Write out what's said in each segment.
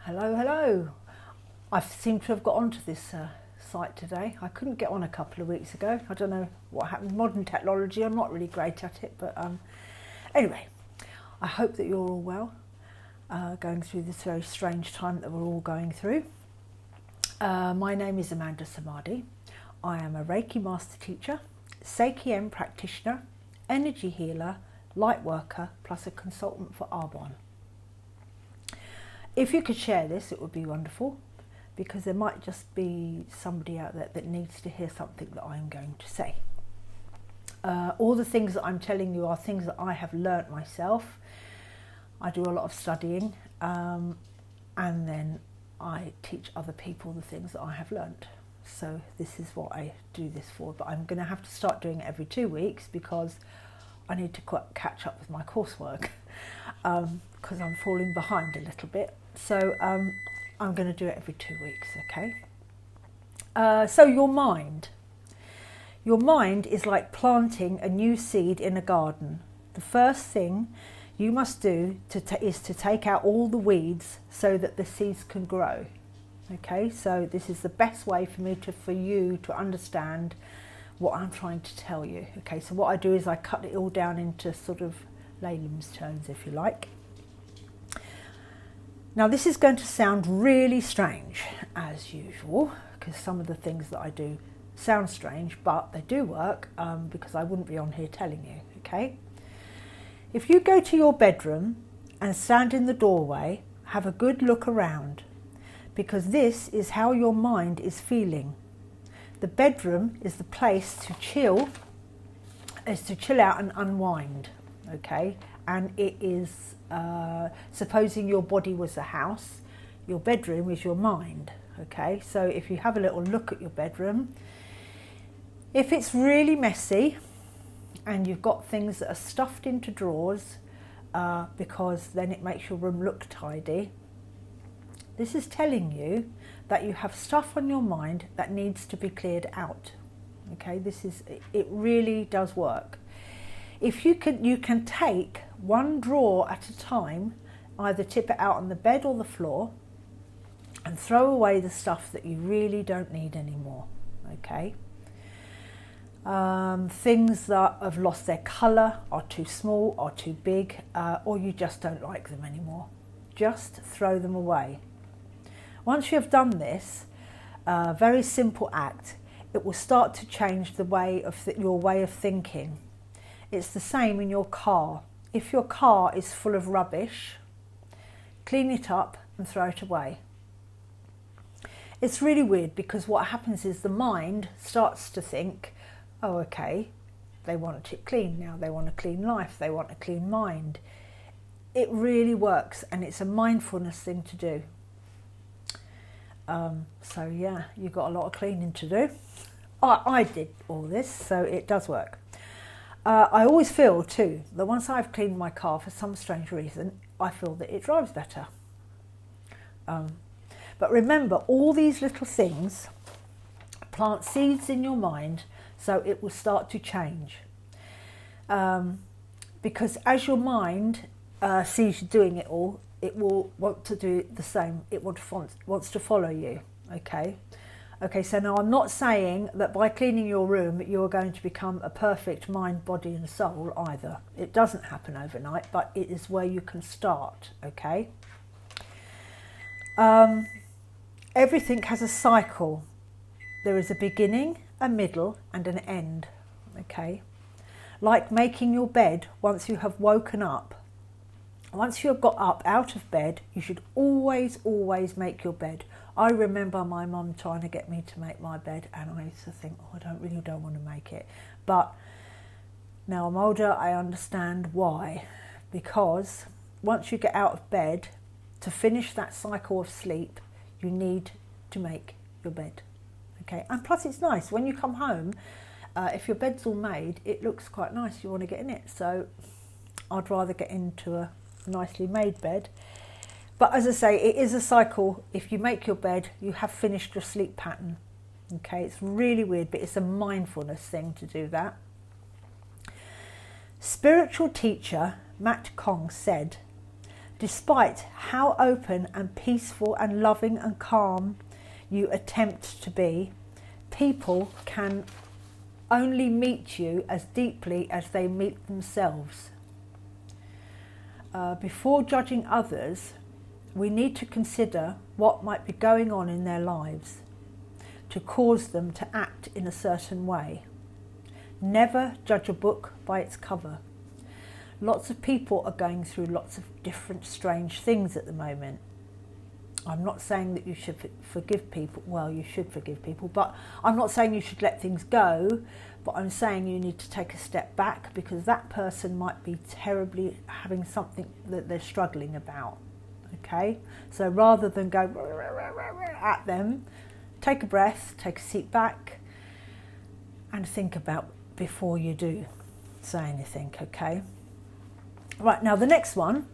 Hello, hello. I seem to have got onto this site today. I couldn't get on a couple of weeks ago. I don't know what happened. Modern technology, I'm not really great at it, but anyway, I hope that you're all well, going through this very strange time that we're all going through. My name is Amanda Samadhi. I am a Reiki Master Teacher, Seiki-M practitioner, energy healer, light worker, plus a consultant for Arbonne. If you could share this, it would be wonderful, because there might just be somebody out there that needs to hear something that I'm going to say. All the things that I'm telling you are things that I have learnt myself. I do a lot of studying, and then I teach other people the things that I have learnt. So this is what I do this for, but I'm going to have to start doing it every 2 weeks because I need to catch up with my coursework, because I'm falling behind a little bit. So I'm going to do it every 2 weeks, okay? So your mind. Your mind is like planting a new seed in a garden. The first thing you must do is to take out all the weeds so that the seeds can grow. Okay, so this is the best way for you to understand what I'm trying to tell you. Okay, so what I do is I cut it all down into sort of layman's terms, if you like. Now this is going to sound really strange, as usual, because some of the things that I do sound strange, but they do work, because I wouldn't be on here telling you, okay? If you go to your bedroom and stand in the doorway, have a good look around, because this is how your mind is feeling. The bedroom is the place to chill out and unwind, okay? And it is, supposing your body was the house, your bedroom is your mind, okay? So if you have a little look at your bedroom, if it's really messy and you've got things that are stuffed into drawers, because then it makes your room look tidy, this is telling you that you have stuff on your mind that needs to be cleared out, okay? It really does work. If you can take one drawer at a time, either tip it out on the bed or the floor, and throw away the stuff that you really don't need anymore, okay? Things that have lost their colour, are too small, or too big, or you just don't like them anymore. Just throw them away. Once you have done this, very simple act, it will start to change your way of thinking. It's the same in your car. If your car is full of rubbish, clean it up and throw it away. It's really weird because what happens is the mind starts to think, oh, okay, they want it clean now, they want a clean life, they want a clean mind. It really works, and it's a mindfulness thing to do. So yeah, you've got a lot of cleaning to do. I did all this, so it does work. I always feel too that once I've cleaned my car, for some strange reason, I feel that it drives better. But remember, all these little things plant seeds in your mind, so it will start to change. Because as your mind sees you doing it all, it will want to do the same. It wants to follow you, okay? Okay, so now I'm not saying that by cleaning your room you are going to become a perfect mind, body and soul either. It doesn't happen overnight, but it is where you can start, okay? Everything has a cycle. There is a beginning, a middle and an end, okay? Like making your bed once you have woken up. Once you have got up out of bed, you should always make your bed. I remember my mum trying to get me to make my bed, and I used to think, oh, I don't want to make it. But now I'm older, I understand why. Because once you get out of bed, to finish that cycle of sleep, you need to make your bed. Okay, and plus it's nice when you come home, if your bed's all made, it looks quite nice, you want to get in it. So I'd rather get into a nicely made bed. But as I say, it is a cycle. If you make your bed, you have finished your sleep pattern. Okay, it's really weird, but it's a mindfulness thing to do that. Spiritual teacher Matt Kong said, Despite how open and peaceful and loving and calm you attempt to be, people can only meet you as deeply as they meet themselves. Before judging others, we need to consider what might be going on in their lives to cause them to act in a certain way. Never judge a book by its cover. Lots of people are going through lots of different strange things at the moment. I'm not saying that you should forgive people. Well, you should forgive people, but I'm not saying you should let things go, but I'm saying you need to take a step back, because that person might be terribly having something that they're struggling about. Okay? So rather than go at them, take a breath, take a seat back, and think about before you do say anything, okay? Right, now the next one,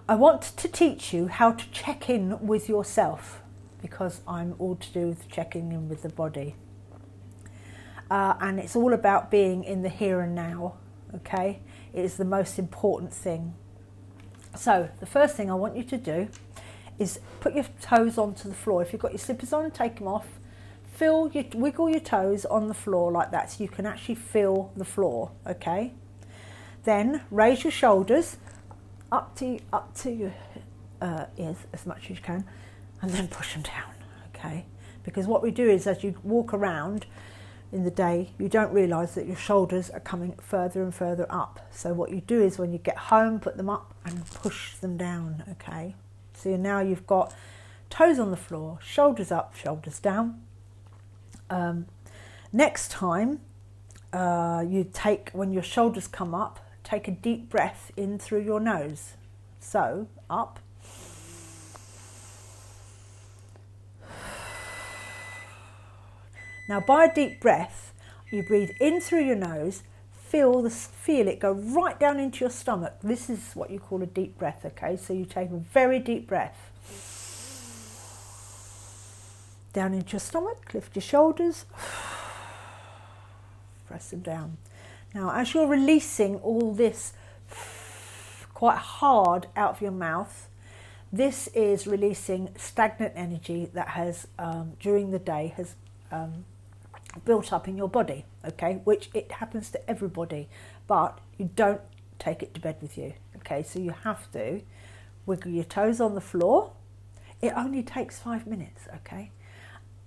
I want to teach you how to check in with yourself, because I'm all to do with checking in with the body. And it's all about being in the here and now, okay? It is the most important thing. So the first thing I want you to do is put your toes onto the floor. If you've got your slippers on, take them off. Wiggle your toes on the floor like that, so you can actually feel the floor, okay? Then raise your shoulders up to your ears as much as you can, and then push them down, okay? Because what we do is, as you walk around in the day, you don't realise that your shoulders are coming further and further up. So what you do is, when you get home, put them up and push them down, okay? So now you've got toes on the floor, shoulders up, shoulders down. Next time, when your shoulders come up, take a deep breath in through your nose. So, up. Now, by a deep breath, you breathe in through your nose, feel it go right down into your stomach. This is what you call a deep breath, okay? So you take a very deep breath. Down into your stomach, lift your shoulders, press them down. Now, as you're releasing all this quite hard out of your mouth, this is releasing stagnant energy that has, during the day, has built up in your body, okay? Which it happens to everybody, but you don't take it to bed with you, okay? So you have to wiggle your toes on the floor. It only takes 5 minutes, okay?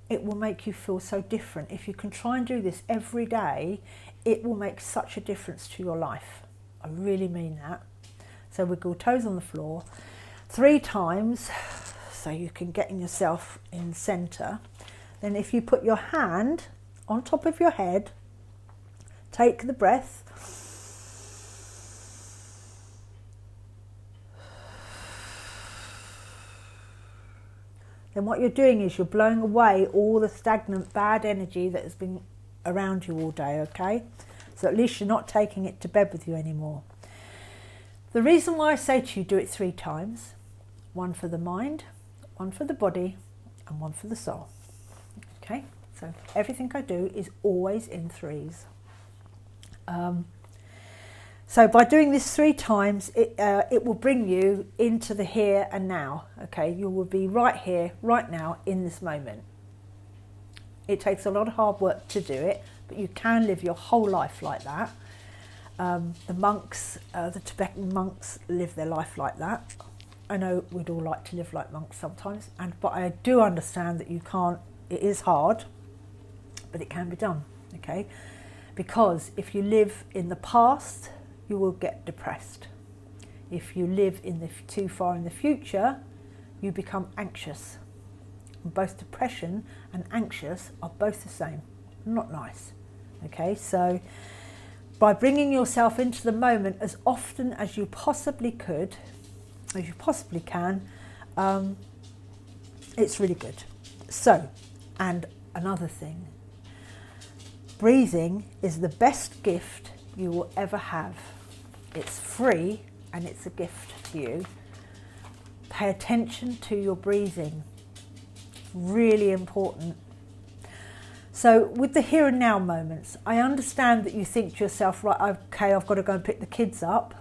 It will make you feel so different. If you can try and do this every day, it will make such a difference to your life. I really mean that. So wiggle toes on the floor 3 times, so you can get yourself in centre. Then if you put your hand on top of your head, take the breath. Then what you're doing is you're blowing away all the stagnant bad energy that has been around you all day, okay? So at least you're not taking it to bed with you anymore. The reason why I say to you do it 3 times, 1 for the mind, 1 for the body, and 1 for the soul. Okay, so everything I do is always in 3s. So by doing this 3 times, it will bring you into the here and now. Okay, you will be right here, right now, in this moment. It takes a lot of hard work to do it, but you can live your whole life like that. The monks, the Tibetan monks, live their life like that. I know we'd all like to live like monks sometimes, but I do understand that you can't. It is hard, but it can be done. Okay, because if you live in the past, you will get depressed. If you live too far in the future, you become anxious. And both depression and anxious are both the same. Not nice. Okay, so by bringing yourself into the moment as often as you possibly can, it's really good. So, and another thing, breathing is the best gift you will ever have. It's free and it's a gift to you. Pay attention to your breathing. Really important. So with the here and now moments, I understand that you think to yourself, right, okay, I've got to go and pick the kids up.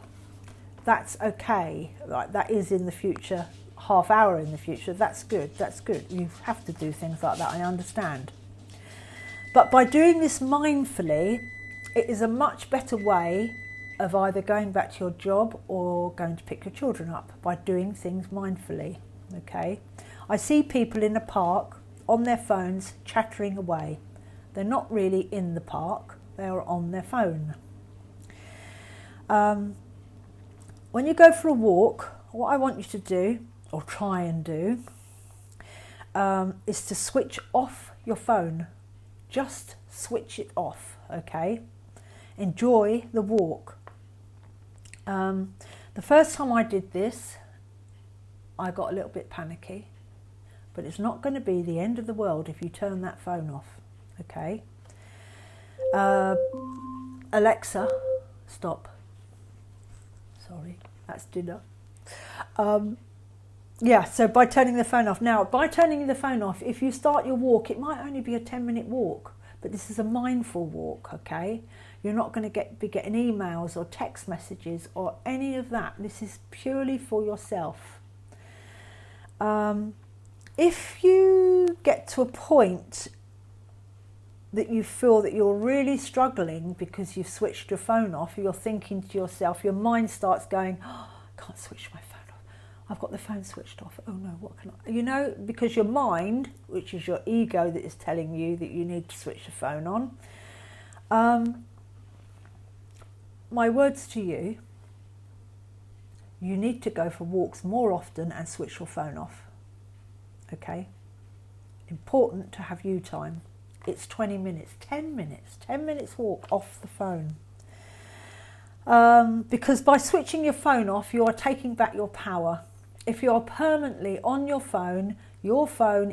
that's okay. Like, that is in the future, half hour in the future. That's good. That's good. You have to do things like that, I understand. But by doing this mindfully, it is a much better way of either going back to your job or going to pick your children up, by doing things mindfully, okay? I see people in a park on their phones chattering away. They're not really in the park, they are on their phone. When you go for a walk, what I want you to do, or try and do, is to switch off your phone. Just switch it off, okay? Enjoy the walk. The first time I did this, I got a little bit panicky, but it's not going to be the end of the world if you turn that phone off, okay? Alexa, stop. Sorry, that's dinner. Yeah, so by turning the phone off. Now, by turning the phone off, if you start your walk, it might only be a 10-minute walk, but this is a mindful walk, okay? You're not going to be getting emails or text messages or any of that. This is purely for yourself. If you get to a point that you feel that you're really struggling because you've switched your phone off, you're thinking to yourself, your mind starts going, oh, I can't switch my phone off. I've got the phone switched off. Oh no, what can I? You know, because your mind, which is your ego that is telling you that you need to switch the phone on. My words to you, you need to go for walks more often and switch your phone off. Okay? Important to have you time. It's 20 minutes, 10 minutes walk off the phone. Because by switching your phone off, you are taking back your power. If you are permanently on your phone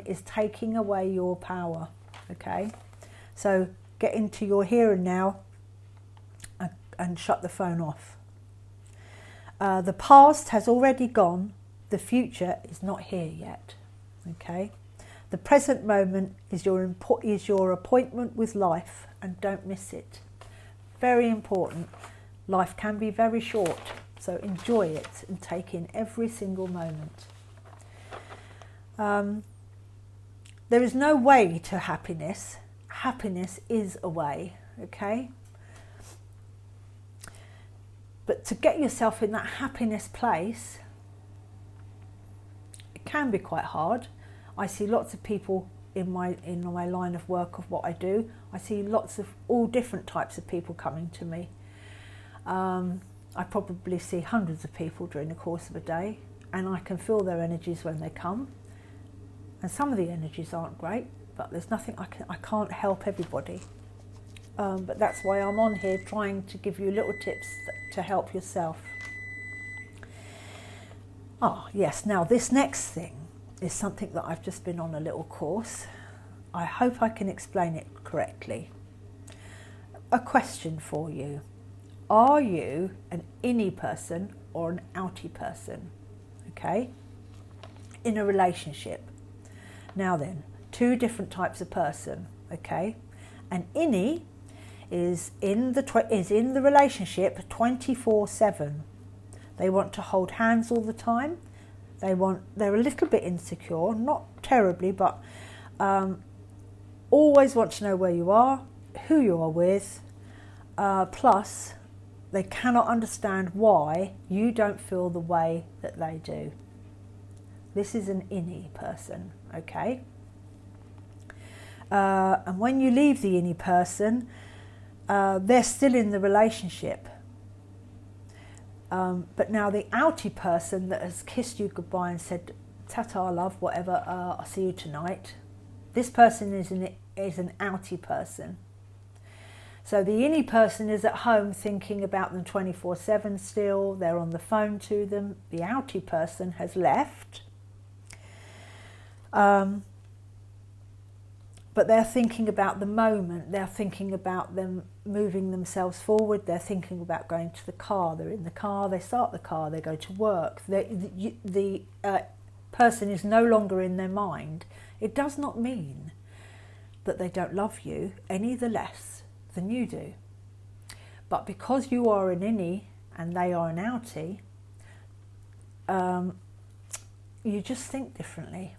is taking away your power, okay? So get into your here and now and shut the phone off. The past has already gone. The future is not here yet, okay? The present moment is your appointment with life, and don't miss it. Very important. Life can be very short, so enjoy it and take in every single moment. There is no way to happiness. Happiness is a way, okay? But to get yourself in that happiness place, it can be quite hard. I see lots of people in my line of work of what I do. I see lots of all different types of people coming to me. I probably see hundreds of people during the course of a day, and I can feel their energies when they come. And some of the energies aren't great, but there's nothing I can't help everybody. But that's why I'm on here, trying to give you little tips to help yourself. Ah, yes, now this next thing is something that I've just been on a little course. I hope I can explain it correctly. A question for you. Are you an innie person or an outie person? Okay? In a relationship. Now then, two different types of person, okay? An innie is in the relationship 24/7. They want to hold hands all the time. They're a little bit insecure, not terribly, but always want to know where you are, who you are with, plus they cannot understand why you don't feel the way that they do. This is an innie person, okay? And when you leave the innie person, they're still in the relationship. But now the outie person that has kissed you goodbye and said, ta-ta love, whatever, I'll see you tonight. This person is an outie person. So the innie person is at home thinking about them 24/7 still. They're on the phone to them. The outie person has left. But they're thinking about the moment. They're thinking about them moving themselves forward. They're thinking about going to the car. They're in the car. They start the car. They go to work. The person is no longer in their mind. It does not mean that they don't love you any the less than you do. But because you are an innie and they are an outie, you just think differently,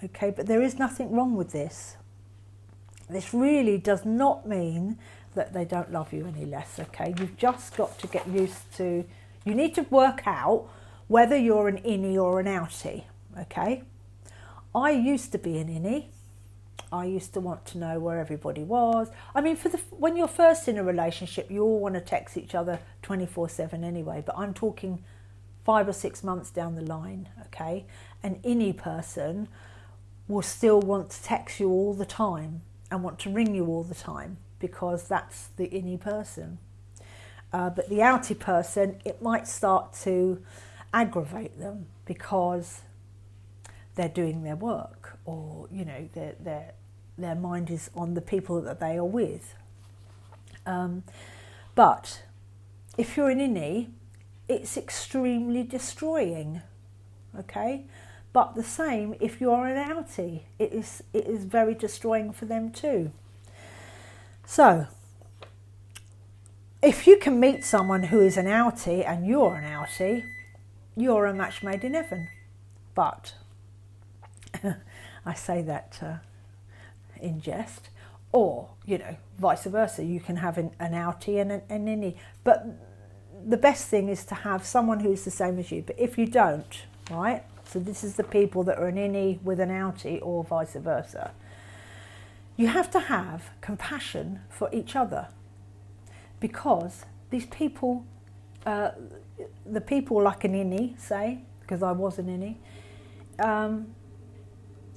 okay? But there is nothing wrong with this. This really does not mean that they don't love you any less, okay? You've just got to get used to, you need to work out whether you're an innie or an outie, okay? I used to be an innie. I used to want to know where everybody was. I mean, when you're first in a relationship, you all want to text each other 24/7 anyway, but I'm talking 5 or 6 months down the line, okay? An innie person will still want to text you all the time and want to ring you all the time because that's the innie person. But the outie person, it might start to aggravate them because they're doing their work, or you know, their mind is on the people that they are with. But if you're an innie, it's extremely destroying, okay? But the same if you're an outie, it is very destroying for them too. So if you can meet someone who is an outie and you're an outie, you're a match made in heaven. But I say that in jest, or you know, vice versa. You can have an outie and an innie, but the best thing is to have someone who's the same as you. But if you don't, right? So this is the people that are an innie with an outie, or vice versa. You have to have compassion for each other, because these people, the people like an innie, say, because I was an innie.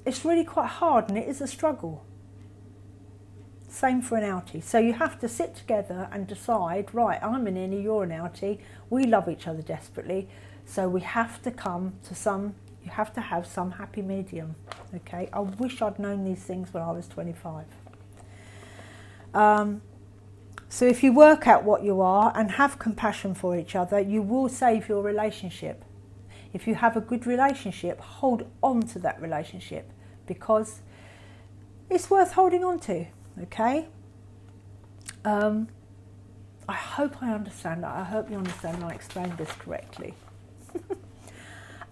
It's really quite hard, and it is a struggle. Same for an outie. So you have to sit together and decide, right, I'm an innie, you're an outie, we love each other desperately, so we have to come to you have to have some happy medium, okay? I wish I'd known these things when I was 25. So if you work out what you are and have compassion for each other, you will save your relationship. If you have a good relationship, hold on to that relationship, because it's worth holding on to, okay? I hope I understand that. I hope you understand I explained this correctly.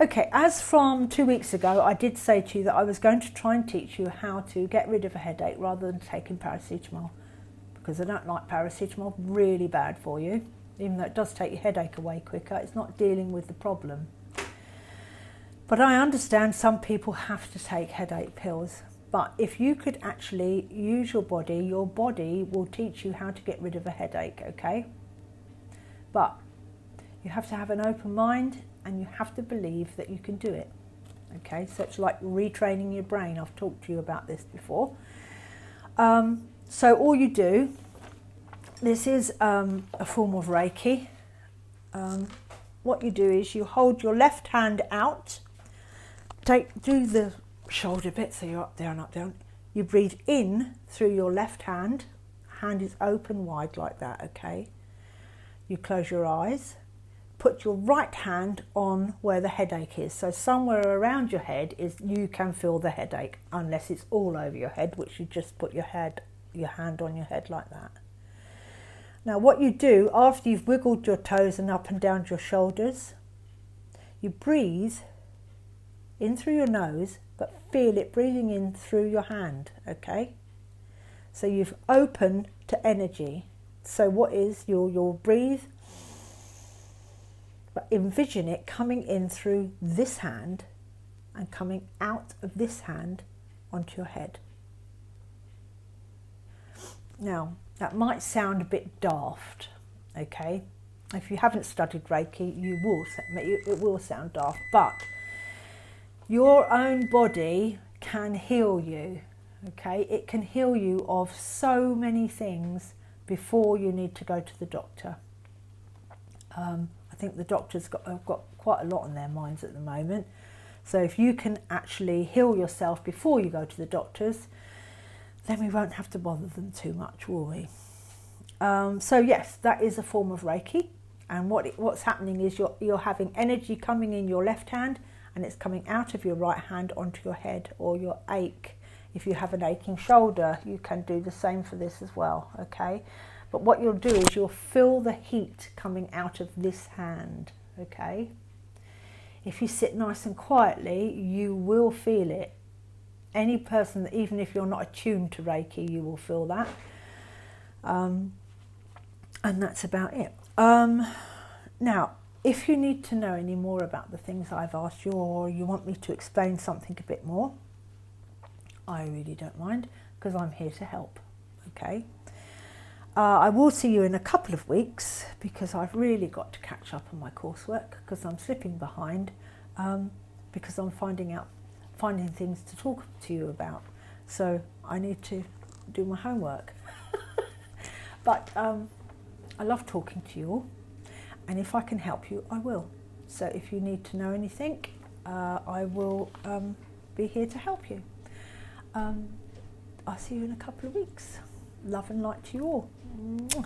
Okay, as from 2 weeks ago, I did say to you that I was going to try and teach you how to get rid of a headache rather than taking paracetamol, because I don't like paracetamol, really bad for you. Even though it does take your headache away quicker, it's not dealing with the problem. But I understand some people have to take headache pills. But if you could actually use your body will teach you how to get rid of a headache, okay? But you have to have an open mind, and you have to believe that you can do it, okay? So it's like retraining your brain. I've talked to you about this before. So all you do, this is a form of Reiki. What you do is you hold your left hand out, do the shoulder bit, so you're up, down, up, down. You breathe in through your left hand. Hand is open wide like that, okay? You close your eyes. Put your right hand on where the headache is. So somewhere around your head you can feel the headache, unless it's all over your head, which you just put your hand on your head like that. Now what you do, after you've wiggled your toes and up and down your shoulders, you breathe in through your nose, but feel it breathing in through your hand, okay? So you've opened to energy. So what is, you'll breathe, but envision it coming in through this hand and coming out of this hand onto your head. Now, that might sound a bit daft, okay? If you haven't studied Reiki, it will sound daft, but your own body can heal you, okay? It can heal you of so many things before you need to go to the doctor. I think the doctors have got quite a lot on their minds at the moment. So if you can actually heal yourself before you go to the doctors, then we won't have to bother them too much, will we? So yes, that is a form of Reiki. And what's happening is you're having energy coming in your left hand, and it's coming out of your right hand onto your head, or your ache. If you have an aching shoulder, you can do the same for this as well, okay? But what you'll do is you'll feel the heat coming out of this hand, okay? If you sit nice and quietly, you will feel it. Any person, that, even if you're not attuned to Reiki, you will feel that. And that's about it. Now, if you need to know any more about the things I've asked you, or you want me to explain something a bit more, I really don't mind, because I'm here to help, okay? I will see you in a couple of weeks, because I've really got to catch up on my coursework, because I'm slipping behind, because I'm finding things to talk to you about. So I need to do my homework. But I love talking to you all, and if I can help you, I will. So if you need to know anything, I will be here to help you. I'll see you in a couple of weeks. Love and light to you all. Mwah.